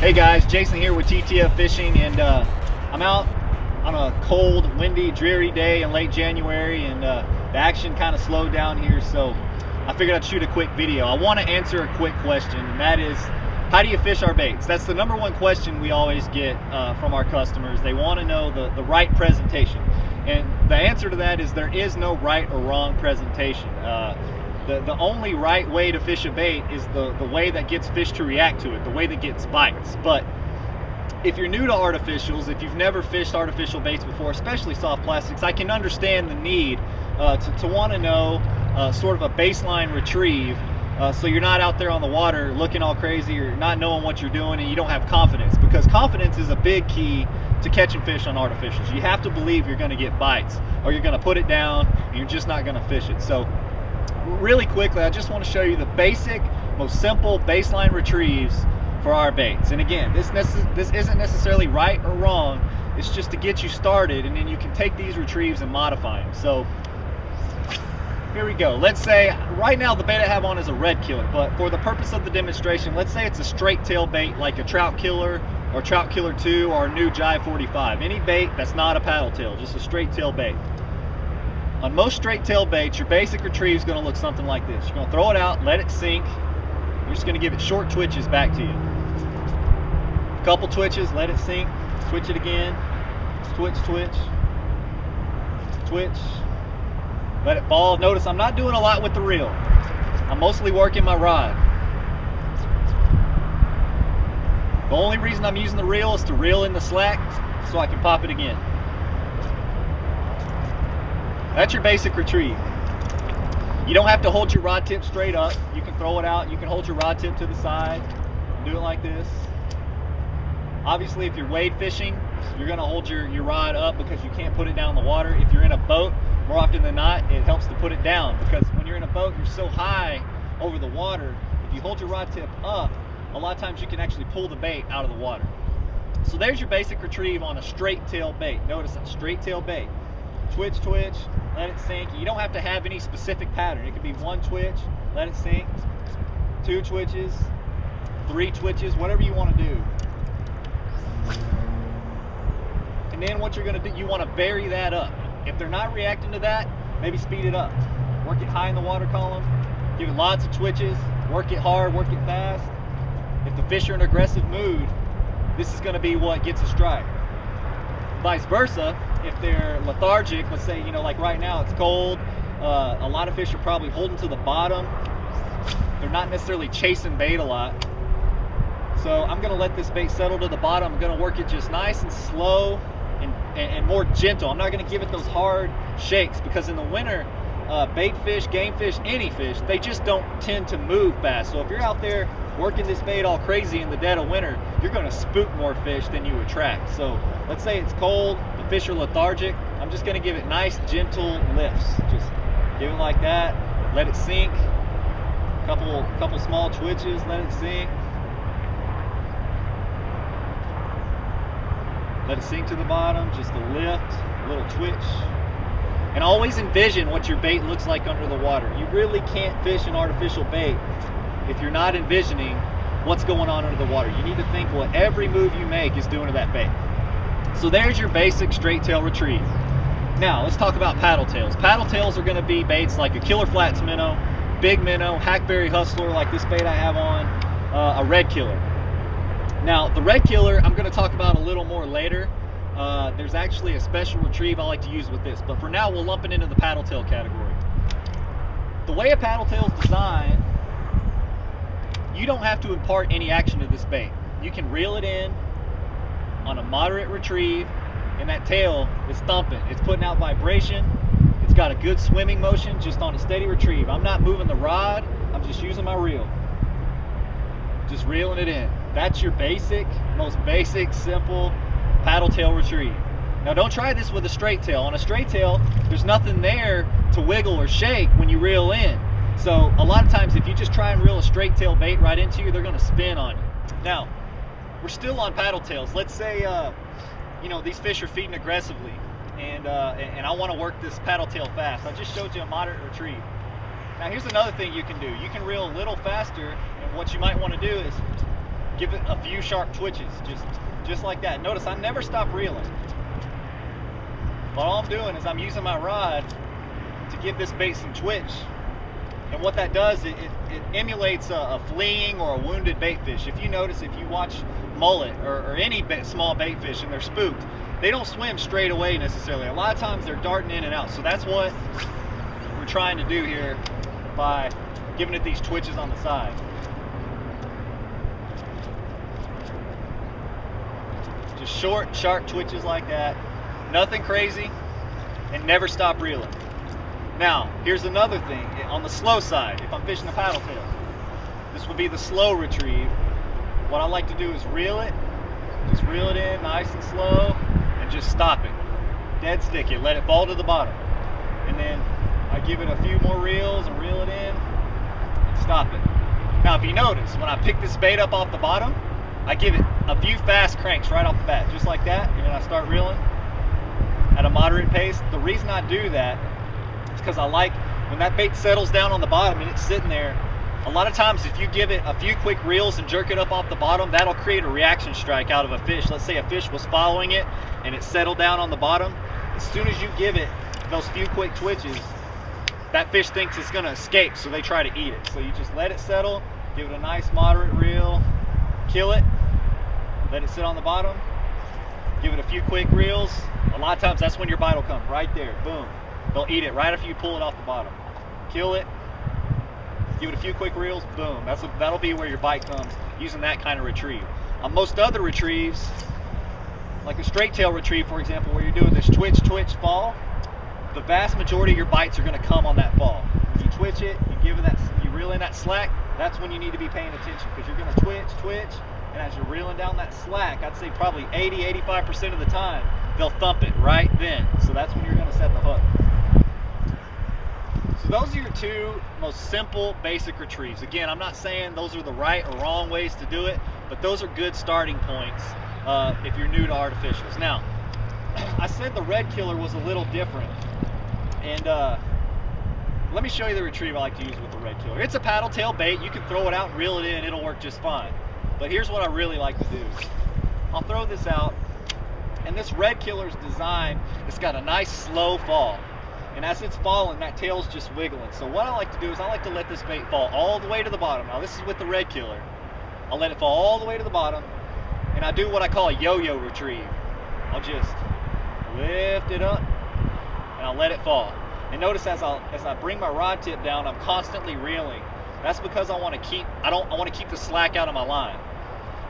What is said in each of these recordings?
Hey guys, Jason here with TTF Fishing, and I'm out on a cold, windy, dreary day in late January, and the action kind of slowed down here, so I figured I'd shoot a quick video. I want to answer a quick question, and that is, how do you fish our baits? That's the number one question we always get from our customers. They want to know the right presentation, and the answer to that is there is no right or wrong presentation. The only right way to fish a bait is the way that gets fish to react to it, the way that gets bites. But if you're new to artificials, if you've never fished artificial baits before, especially soft plastics, I can understand the need to want to know sort of a baseline retrieve, so you're not out there on the water looking all crazy or not knowing what you're doing and you don't have confidence, because confidence is a big key to catching fish on artificials. You have to believe you're going to get bites, or you're going to put it down and you're just not going to fish it. So really quickly, I just want to show you the basic, most simple baseline retrieves for our baits. And again, this isn't necessarily right or wrong, it's just to get you started, and then you can take these retrieves and modify them. So here we go. Let's say right now the bait I have on is a red killer, but for the purpose of the demonstration, let's say it's a straight tail bait like a trout killer or trout killer 2 or a new Jive 45. Any bait that's not a paddle tail, just a straight tail bait. On most straight tail baits, your basic retrieve is going to look something like this. You're going to throw it out, let it sink. You're just going to give it short twitches back to you. A couple twitches, let it sink, twitch it again, twitch, twitch, twitch, let it fall. Notice I'm not doing a lot with the reel. I'm mostly working my rod. The only reason I'm using the reel is to reel in the slack so I can pop it again. That's your basic retrieve. You don't have to hold your rod tip straight up. You can throw it out. You can hold your rod tip to the side and do it like this. Obviously, if you're wade fishing, you're going to hold your rod up because you can't put it down in the water. If you're in a boat, more often than not, it helps to put it down, because when you're in a boat, you're so high over the water. If you hold your rod tip up, a lot of times you can actually pull the bait out of the water. So there's your basic retrieve on a straight tail bait. Notice that straight tail bait. Twitch, twitch, let it sink. You don't have to have any specific pattern. It could be one twitch, let it sink, 2 twitches, 3 twitches, whatever you want to do. And then what you're going to do, you want to vary that up. If they're not reacting to that, maybe speed it up. Work it high in the water column, give it lots of twitches, work it hard, work it fast. If the fish are in an aggressive mood, this is going to be what gets a strike. Vice versa, if they're lethargic, let's say, like right now it's cold, a lot of fish are probably holding to the bottom. They're not necessarily chasing bait a lot. So I'm gonna let this bait settle to the bottom. I'm gonna work it just nice and slow and more gentle. I'm not gonna give it those hard shakes, because in the winter, bait fish, game fish, any fish, they just don't tend to move fast. So if you're out there working this bait all crazy in the dead of winter, you're going to spook more fish than you attract. So let's say it's cold, the fish are lethargic, I'm just going to give it nice gentle lifts. Just give it like that, let it sink, couple small twitches, let it sink, let it sink to the bottom, just a lift, a little twitch. And always envision what your bait looks like under the water. You really can't fish an artificial bait if you're not envisioning what's going on under the water. You need to think what every move you make is doing to that bait. So there's your basic straight tail retrieve. Now let's talk about paddle tails. Paddle tails are going to be baits like a killer flats minnow, big minnow, hackberry hustler like this bait I have on, a red killer. Now the red killer I'm going to talk about a little more later. There's actually a special retrieve I like to use with this, but for now we'll lump it into the paddle tail category. The way a paddle tail is designed, you don't have to impart any action to this bait. You can reel it in on a moderate retrieve, and that tail is thumping. It's putting out vibration. It's got a good swimming motion just on a steady retrieve. I'm not moving the rod, I'm just using my reel. Just reeling it in. That's your basic, most basic, simple paddle tail retrieve. Now don't try this with a straight tail. On a straight tail, there's nothing there to wiggle or shake when you reel in. So a lot of times if you just try and reel a straight tail bait right into you, they're going to spin on you. Now, we're still on paddle tails. Let's say these fish are feeding aggressively, and I want to work this paddle tail fast. I just showed you a moderate retrieve. Now here's another thing you can do. You can reel a little faster, and what you might want to do is give it a few sharp twitches, just like that. Notice I never stop reeling. But all I'm doing is I'm using my rod to give this bait some twitch. And what that does, it emulates a fleeing or a wounded bait fish. If you notice, if you watch mullet or any small bait fish and they're spooked, they don't swim straight away necessarily. A lot of times they're darting in and out. So that's what we're trying to do here by giving it these twitches on the side. Just short, sharp twitches like that. Nothing crazy, and never stop reeling. Now, here's another thing. On the slow side, if I'm fishing the paddle tail, this would be the slow retrieve. What I like to do is reel it. Just reel it in nice and slow, and just stop it. Dead stick it. Let it fall to the bottom. And then I give it a few more reels and reel it in and stop it. Now, if you notice, when I pick this bait up off the bottom, I give it a few fast cranks right off the bat, just like that, and then I start reeling at a moderate pace. The reason I do that is because I like when that bait settles down on the bottom and it's sitting there. A lot of times if you give it a few quick reels and jerk it up off the bottom, that'll create a reaction strike out of a fish. Let's say a fish was following it and it settled down on the bottom. As soon as you give it those few quick twitches, that fish thinks it's going to escape, so they try to eat it. So you just let it settle, give it a nice moderate reel, kill it, let it sit on the bottom, give it a few quick reels. A lot of times that's when your bite will come right there. Boom. They'll eat it right after you pull it off the bottom. Kill it, give it a few quick reels, boom. That'll be where your bite comes using that kind of retrieve. On most other retrieves, like a straight tail retrieve, for example, where you're doing this twitch, twitch, fall, the vast majority of your bites are going to come on that fall. When you twitch it, you reel in that slack, that's when you need to be paying attention, because you're going to twitch, twitch, and as you're reeling down that slack, I'd say probably 80–85% of the time, they'll thump it right then. So that's when you're going to set the hook. So those are your two most simple, basic retrieves. Again, I'm not saying those are the right or wrong ways to do it, but those are good starting points if you're new to artificials. Now, I said the red killer was a little different, and let me show you the retrieve I like to use with the red killer. It's a paddle tail bait. You can throw it out and reel it in. It'll work just fine. But here's what I really like to do. I'll throw this out, and this red killer's design, it's got a nice slow fall. And as it's falling, that tail's just wiggling. So what I like to do is I like to let this bait fall all the way to the bottom. Now this is with the red killer. I'll let it fall all the way to the bottom, and I do what I call a yo-yo retrieve. I'll just lift it up, and I'll let it fall. And notice as I bring my rod tip down, I'm constantly reeling. That's because I want to keep the slack out of my line.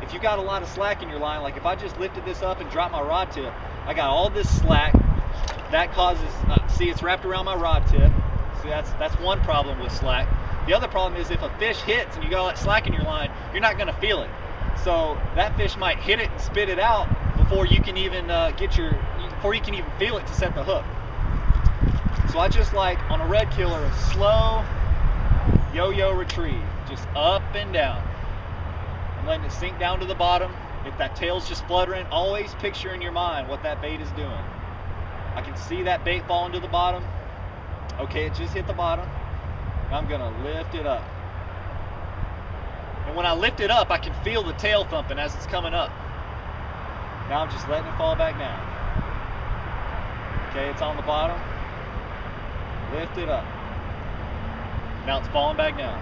If you got a lot of slack in your line, like if I just lifted this up and dropped my rod tip, I got all this slack. That causes, see, it's wrapped around my rod tip. See, that's one problem with slack. The other problem is if a fish hits and you got all that slack in your line, you're not going to feel it. So that fish might hit it and spit it out before you can even before you can even feel it to set the hook. So I just like on a red killer a slow yo-yo retrieve, just up and down. I'm letting it sink down to the bottom. If that tail's just fluttering, always picture in your mind what that bait is doing. I can see that bait falling to the bottom. Okay, it just hit the bottom. I'm gonna lift it up. And when I lift it up, I can feel the tail thumping as it's coming up. Now I'm just letting it fall back down. Okay, it's on the bottom. Lift it up. Now it's falling back down.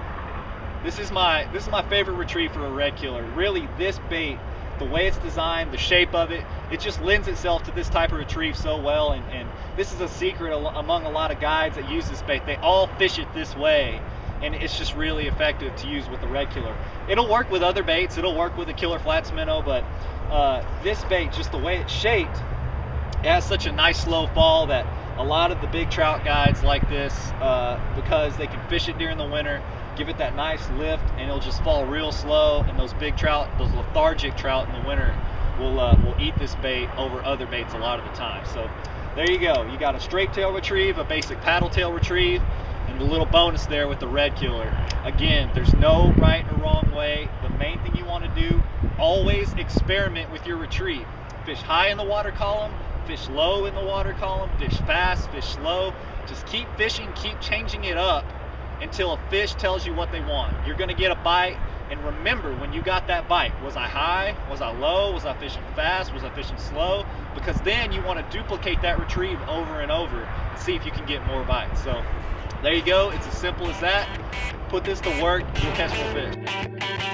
This is my favorite retrieve for a red killer. Really, this bait, the way it's designed, the shape of it, it just lends itself to this type of retrieve so well. And this is a secret among a lot of guides that use this bait. They all fish it this way, and it's just really effective to use with the red killer. It'll work with other baits. It'll work with a killer flats minnow, but this bait, just the way it's shaped, it has such a nice slow fall that a lot of the big trout guides like this because they can fish it during the winter, give it that nice lift, and it'll just fall real slow. And those big trout, those lethargic trout in the winter, will eat this bait over other baits a lot of the time. So there you go. You got a straight tail retrieve, a basic paddle tail retrieve, and a little bonus there with the red killer. Again, there's no right or wrong way. The main thing you want to do, always experiment with your retrieve. Fish high in the water column, fish low in the water column, fish fast, fish slow. Just keep fishing, keep changing it up until a fish tells you what they want. You're going to get a bite, And remember, when you got that bite, was I high? Was I low? Was I fishing fast? Was I fishing slow? Because then you want to duplicate that retrieve over and over and see if you can get more bites. So there you go. It's as simple as that. Put this to work, you'll catch more fish.